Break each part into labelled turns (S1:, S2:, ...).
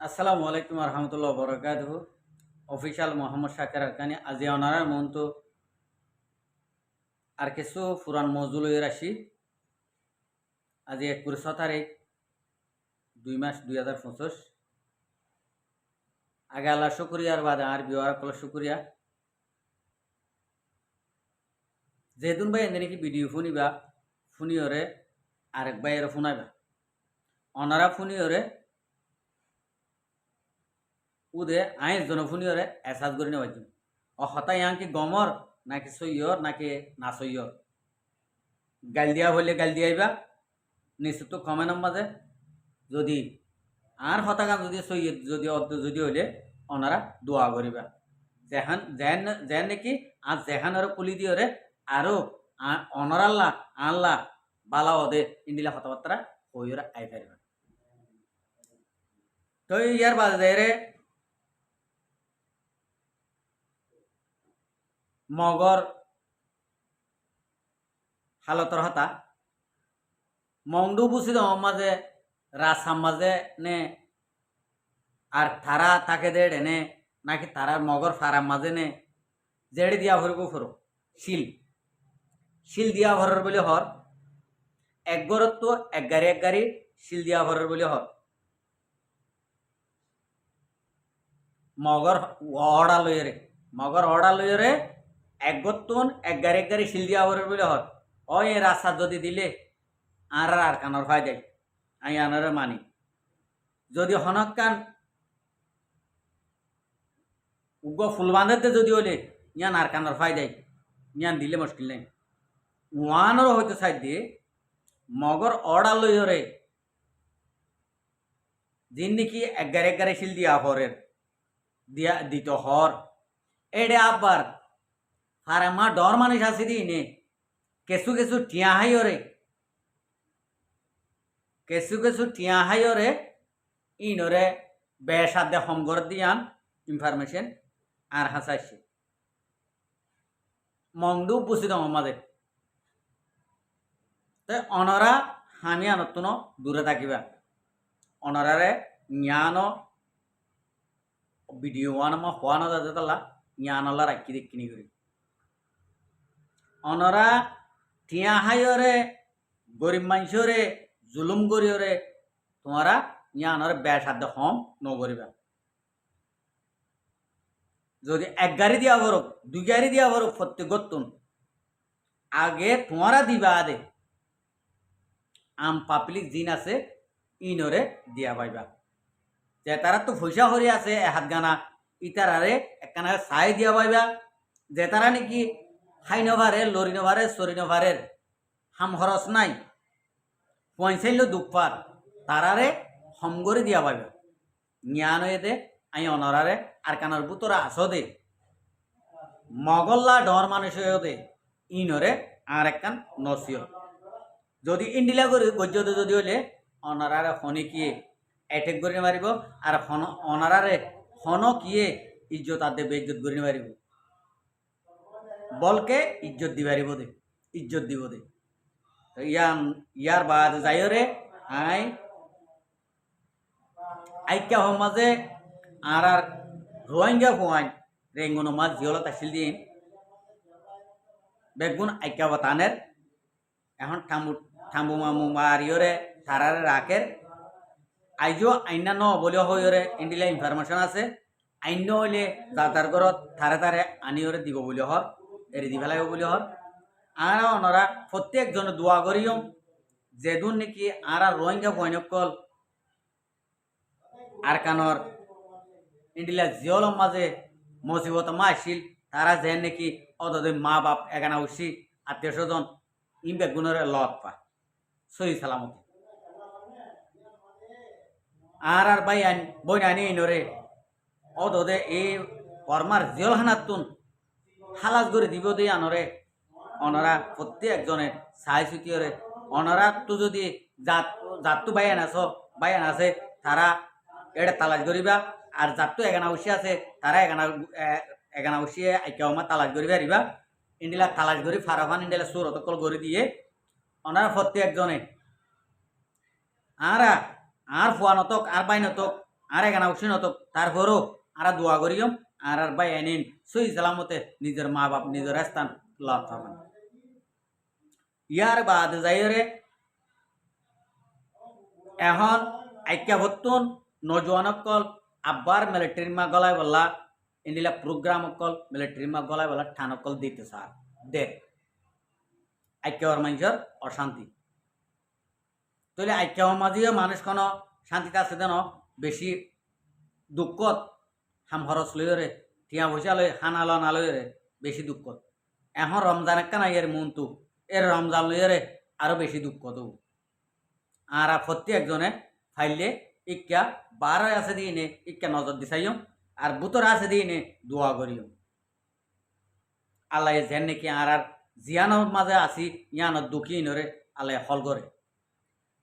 S1: আসসালামু আলাইকুম রহমতুল্লাহ বরকাত অফিসিয়াল মোহাম্মদ শাকের আরকানি আজি অনারার মন্তু আর কিছু ফুরান মজুল রাশি আজি 21 তারিখ 2 মাস 2025 আগে আল্লাহ শুক্রিয়ার বাদে আর বিওয়ার কল শুক্রিয়া যেদিন ভাই এনে নাকি ভিডিও শুনিবা শুনিওরে আরেক ভাইয়ের শুনাইবা অনারা শুনিওরে উদে আইন শুনিওরে এসাজ করে নেওয়া হতাই কি গমর নাকি সৈয়র নাকি না সৈয়র গাল দিয়া হইলে গাল দিয়াইবা নিশ্চিত তো কমেন্টের মাঝে যদি আর হতাকান যদি সৈয়দ যদি যদি হইলে ওনারা দোয়া করিবা যেহান যেন নাকি আর যেহান আরো কুলি দিওরে আরো অনরাল্লাহ আল্লাহ বালা ওদে ইন্দিলা কথাবার্তা হইরা আই পারিবা তো ইয়ার বাজারে মগর হালতর হতা মংডু বুঝি মাঝে রাসাম মাঝে নে আর তারা তাকে দেড় নে নাকি তারার মগর ফারাম মাঝে নে জেড়ে দিয়া ভরব ফরো শিল শিল দিয়া ভরার বলে হর এক গরত তো এক গাড়ি শিল দিয়া ভরার বলে হর মগর অড়া লইরে এক গত্তন এক গাড়ি শিল দিয়া ভরার বলে হর ওই রাস্তা যদি দিলে আর কানর ফাই দেয় আমি আনারে মানি যদি হনকান উগ ফুল বাঁধাতে যদি হলে ইয়ান আর কানর ফাই দেয় ইয়ান দিলে মুশকিল নেই ওয়ানর হয়তো সাইড দিয়ে মগর অড়া লইরে যিন নাকি এক গাড়ি শিল দিয়া হরের দিয়া দিত হর এডে আবার ফারামা ডর মানুষ আছে দি নে কিছু টিয়া হাইরে কিছু টিয়া হাইরে ইনরে বেসাদে হমগর দিয়ান ইনফরমেশন আর হাসাইছে মংডু বুঝি দম আমাদের তাই অনরা হানি আনতন দূরে থাকিবা অনরারে জ্ঞান ভিডিও ওয়ান হওয়ানো যাতে তালা জ্ঞানলা রাখি দেখিনি করি অনরা টিয়া হাইরে গরিব মানুষরে জুলুম করিওরে তোমারা জ্ঞানরে বেসাধ্য হম নগরিবা যদি এক গাড়ি দিয়া ভরক দুই গাড়ি দিয়া ভরক প্রত্যেক গতুন আগে তোমারা দিবা আদে আম পাবলিক জিন আছে ইনরে দিয়া পাইবা যে তারা তো পয়সা হরি আছে হাত গানা ইতারারে একখানা চাই দিয়া পাইবা যে তারা নাকি হাই নভারে লরি নভারে সরি নভারের হাম খরচ নাই পয়সাইল দুপার তারারে হম করে দিয়া পাইবা জ্ঞান হয়ে দে আই অনরারে আর কানার বুতরা আসো দে মগল্লা ডর মানুষ হয়ে দে ইনরে আর একখান নসিও যদি ইন্ডিলা করে গজ্জত যদি হলে অনারারে হনে কিয়ে অ্যাটেক করে মারিব আর অনারারে হন কিয়ে ইজ্জত আদে বেইজ্জত করে মারিব বলকে ইজ্জত দিবারিব দে ইজ্জত দিব দে ইয়ার বাদ যাইরে আইকা মাঝে আর রোহিঙ্গা ফোয়াই রেঙ্গুন মাছ জিওলত আসিল দিন বেগুন আইকা বাতানের এখন ঠাম্বু মামু মারিওরে তারারে রাখের আইজো আইনা ন বলে হইরে ইন্ডিলা ইনফরমেশন আছে আইন হইলে যাতার ঘরত তারে আনিওরে দিব বলে হর এরি দি ফেলাইব বলে হর আর ওনারা প্রত্যেকজন দোয়া করিও যেদুন নাকি আর রোহিঙ্গা বৈনকল আর কানর ইন্ডিলা জিওলম মাঝে মুসিবত মা আসিল তারা যেন নাকি অদে মা বাপ এগানা উঠছি আত্মীয় স্বজন ইম বেগুনের লত পা সহি সালামতি আর বাই আন বই আনি ইনরে অদে এই পরমার জিওল হানাতুন হালাস করে দিব দে আনরে অনরা প্রত্যেকজনে চাই চুতিয়রে অনরা তো যদি জাতটো বাইয়ান আছে তারা এটা তালাশ করিবা আর জাতটো এগানা উঠি আছে তারা এগানা উঠিয়ে আইকাওমা তালাশ করিবা রিবা ইন্ডিলা তালাশ করি ফারাফান ইন্ডিলা সুর অতকল করে দিয়ে ওনারা প্রত্যেকজনে আর ফুয়া নতক আর বাই নতক আর এখানে উঠছি নত তারপরও আর দোয়া করিম আর ভাই এনিন সই সালামতে নিজের মা বাপ নিজের স্থান লাভ থাকেন। ইয়ার বাদ যাইরে এখন আইক্যা ভত্তুন নজওয়ান অকল আব্বার মিলিটারি মা গলায় বললা ইন্ডিলা প্রোগ্রাম অকল মিলিটারি মা গলায় বলা ঠান অকল দিতে স্যার দে আইক্যর মানুষের অশান্তি তাহলে আইক্যর মাঝেও মানুষ কোনো শান্তিতে আছে দেন বেশি দুঃখত হাম খরচ লইরে টিয়া পয়সা লই হানা ল না লইরে বেশি দুঃখত এখন রমজান একটা নাই এর মনতু এর রমজান লইরে আরো বেশি দুঃখত আর প্রত্যেক একজনে ফাইলে ইক্কা 12 আছে দিয়ে ইক্কা নজর দিছাইম আর বুতর আছে দিয়ে দোয়া করিও আল্লাহ যেন নাকি আর জিয়ানোর মাঝে আসি ইয়ানোর দুঃখী নরে আল্লাহ হল করে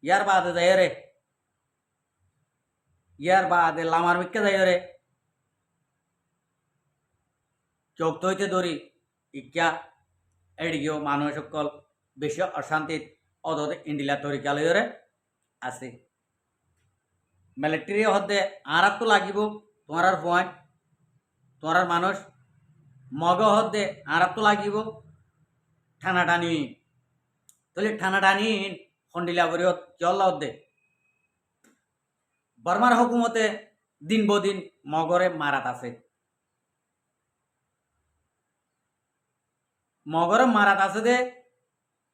S1: ইয়ার বাদে যাই রে ইয়ার বাদে লামার মিক্কা যাই রে চোখ হইতে ধরি ইক্কা এডিও মানুষ সকল বেশি অশান্তিত অদতে ইন্ডিলা তরিকা লইরে আছে মিলিটারি হদে আর তো লাগিব তোমার পয়েন্ট তোমার মানুষ মগ হদে আর তো লাগিব ঠানা টানি তাহলে ঠানা টানি খন্ডিলা করি চল হদে বর্মার হুকুমতে দিন বদিন মগরে মারাত আছে মগরে মারাত আছে দে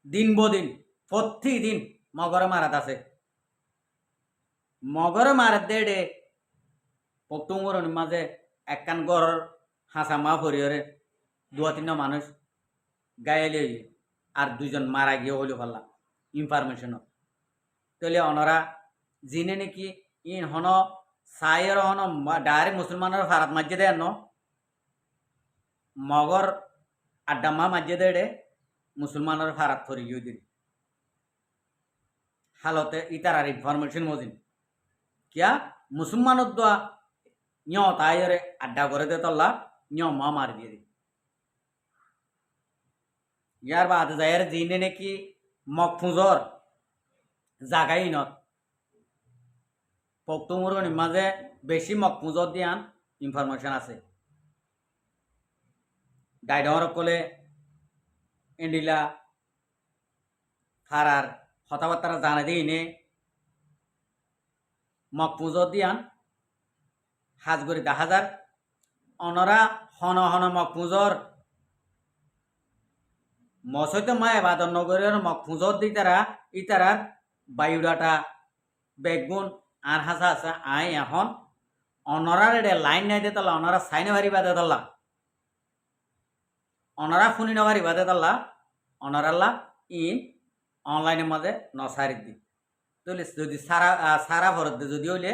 S1: দিন বদিন প্রতিদিন মগরে মারাত আছে মগরে মারাত দে ডে পটুঙ্গর মাঝে একখান গড় হাসা মা ফরিয়রে 2-3 মানুষ গায়েলে আর 2জন মারা গিয়ে হইল পাল্লা ইনফরমেশন তাহলে ওনারা জিনে নাকি ইন হন সাইয়ের হন ডাইরেক্ট মুসলমানের ফারাত মাঝে দেয় মগর আড্ডাম্মা মাঝে দেড়ে মুসলমানের ফারাত ফরি গিয়ে দিন হালতে ইতার আর ইনফরমেশন মজিন কিয়া মুসলমানের দোয়া নিয় তাইরে আড্ডা করে দে তল্লা নিয় মা মারি দিয়ে দি ইয়ার বাদ যায়ের জিনে নাকি মকফুজর জাগাই নত পক্তমুরনি মাঝে বেশি মকফুজর দিয়ান ইনফরমেশন আছে গাইডর কলে ইন্ডিলা ফারার কথাবার্তা জানা দিই নে মকফুজর দিয়ান হাজগরি 10,000 অনরা হন হন মকফুজর মসইতে মা এবাদর নগরের মকফুজর দি তারা ইতারার বায়োডাটা বেগুন আর হাসা আছে আই এখন অনরার এডে লাইন নাই দে তালা অনরা সাইনে ভারি বাদে তাল্লা অনরা ফুনি নভারি বাদে তাল্লা অনরাল্লা ইন অনলাইনের মাঝে নসারি দি তাহলে যদি সারা সারা ভরত যদি হইলে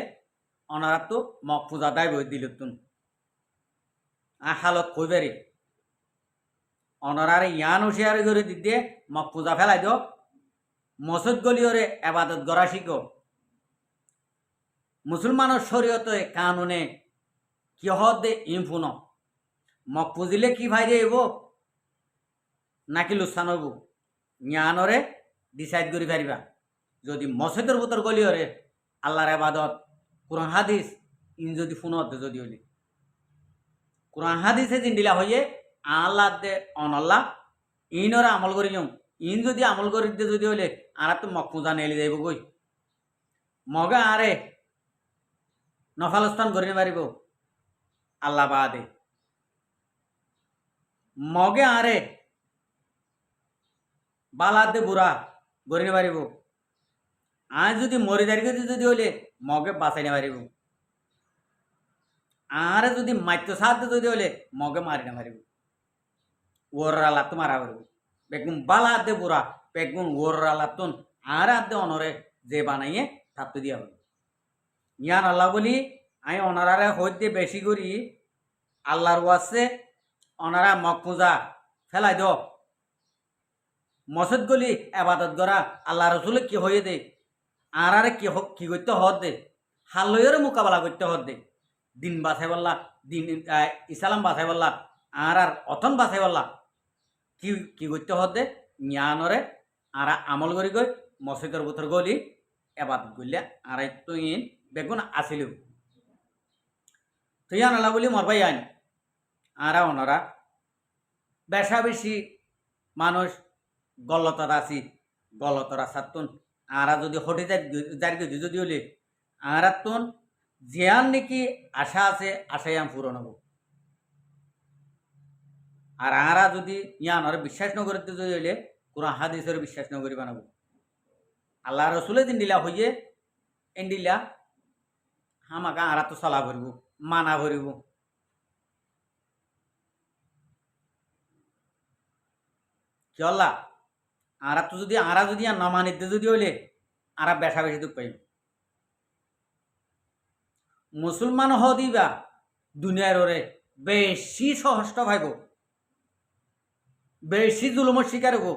S1: অনারা তো মক পূজা দায় বই দিল তুন হালত কইবারি অনারারে ইয়ান হুশিয়ারি করে দিতে মক পূজা ফেলাই দিও মসজিদ গলিওরে আবাদত গড়া শিখো মুসলমানের শরীয়তে কানুনে কি হদে ইমফুন মক পুজিলে কি ভাই দেব নাকি লুসান হইব জ্ঞানরে ডিসাইড করি পারিবা যদি মসজিদের ভিতর গলিওরে আল্লাহর আবাদত কোরআন হাদিস ইন যদি ফোনত যদি হইলে কোরআন হাদিসে জিন্দিলা হইয়ে আল্লাহ দে অনল্লাহ ইনরা আমল করি ইন যদি আমল করি দে যদি হইলে আর তো মক পূজা নেলি যাইব গই মগা আরে নফালস্থান করি পারিব আল্লাহ বাদে মগে আরে বালাদে বুড়া গড়ি পারিব আজ যদি মরি দাঁড়িয়ে যদি হইলে মগে বাঁচাই না পারিব আর যদি মাত্য সাথে যদি হইলে মগে মারি না পারিব ওরালা তো মারা পারিব বেগুন বালাদে বুড়া বেগুন ওরালা তুন আর আদে অনরে যে বানাইয়ে থাপতে দিয়া হবে ইয়ান আল্লাহ বলি আমি অনারারে হইতে বেশি করি আল্লাহর ওয়াসে অনারা মক পূজা ফেলাই দ মসজিদ গলি আবাদত করা আল্লাহ রসুলে কি হয়ে দে আর আরে কি করতে হত দে হালয়ের মোকাবেলা করতে হত দে দিন বাছাই বললা দিন ইসলাম বাছাই বললা আর অথন বাছাই বললা কি করতে হত দে জ্ঞানরে আর আমল করি গই মসজিদের ভিতর গলি আবাদত করলে আর তো ইন বেগুন আসিল তুই আনালা বলি মরবাই আইন আরা ওনারা বেশা বেশি মানুষ গলতরা আছি গলতরা সাতুন আরা যদি হটে যার যদি হলে আরা তুন জিয়ান নাকি আশা আছে আশাই আম পূরণ হব আর আরা যদি ইয়ান আর বিশ্বাস নগরতে যদি হইলে কোন হাদিসের বিশ্বাস নগরী বানাবো আল্লাহ রসুলে দিন দিলা হইয়ে এন দিলা হামাকা আরা তো চলা ভরিব মানা ভরিব চলা আরা তো যদি আরা যদি আর নমানিতে যদি হইলে আরা বেশা বেশি দুঃখ পাইব মুসলমান হ দিবা দুনিয়ার ওরে বেশি সহস্ত ভাইব বেশি জুলুমের শিকার হব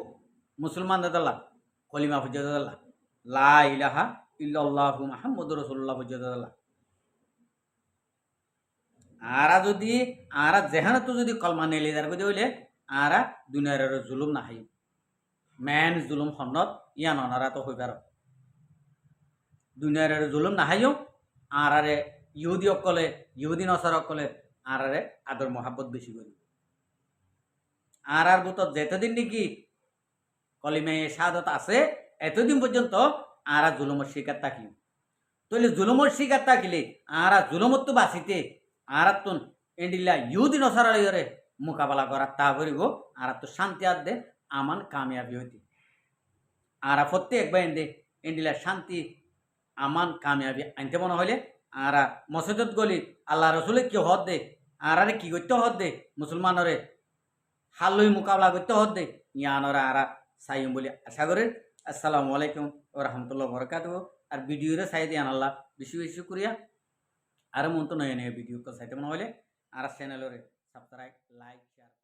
S1: মুসলমান দাদাল্লাহ কলিমা ফুজাদাল্লাহ লা ইলাহা ইল্লাল্লাহু মুহাম্মাদুর রাসূলুল্লাহ ফুজাদাল্লাহ আরা যদি আরা যেহানে তো যদি কলমা নেলে দার কইতে হইলে আরা দুনিয়ার ওরে জুলুম না হাই মেন জুলুম হন্নত ইয়ান অনারা তো হইবার দুনিয়ার ওরে জুলুম না হাইও আরে ইহুদি অকলে ইহুদি নসার অকলে আরে আদর মহাব্বত বেশি করি আর বুতত যেতদিন নাকি কলিমে শাহাদত আছে এতদিন পর্যন্ত আরা জুলুমের শিকার থাকি তইলে জুলুমের শিকার থাকিলে আরা জুলুমত তো বাঁচিতে আর তুন এন্ডিলা ইহুদি নসারে মোকাবেলা করার তা করিব আর তো শান্তি আর দে আমান কামিয়াবি হইতে আর প্রত্যেক বাইন্দে এন্ডিলা শান্তি আমান কামিয়াবি আনতে মনে হইলে আর মসজিদত গলি আল্লাহ রসুলে কি হদ দে আর কি করতে হদ দে মুসলমানরে হালই মোকাবেলা করতে হদ দে ইয়ানরা আর সাইম বলে আশা করেন আসসালামু আলাইকুম ও রহমতুল্লাহ বরকাতুহ আর ভিডিওরে সাই দিয়ে আনাল্লাহ বেশি বেশি করিয়া আর মন তো নয় ভিডিও সাইতে মনে হলে আর চ্যানেলরে সাবস্ক্রাইব লাইক শেয়ার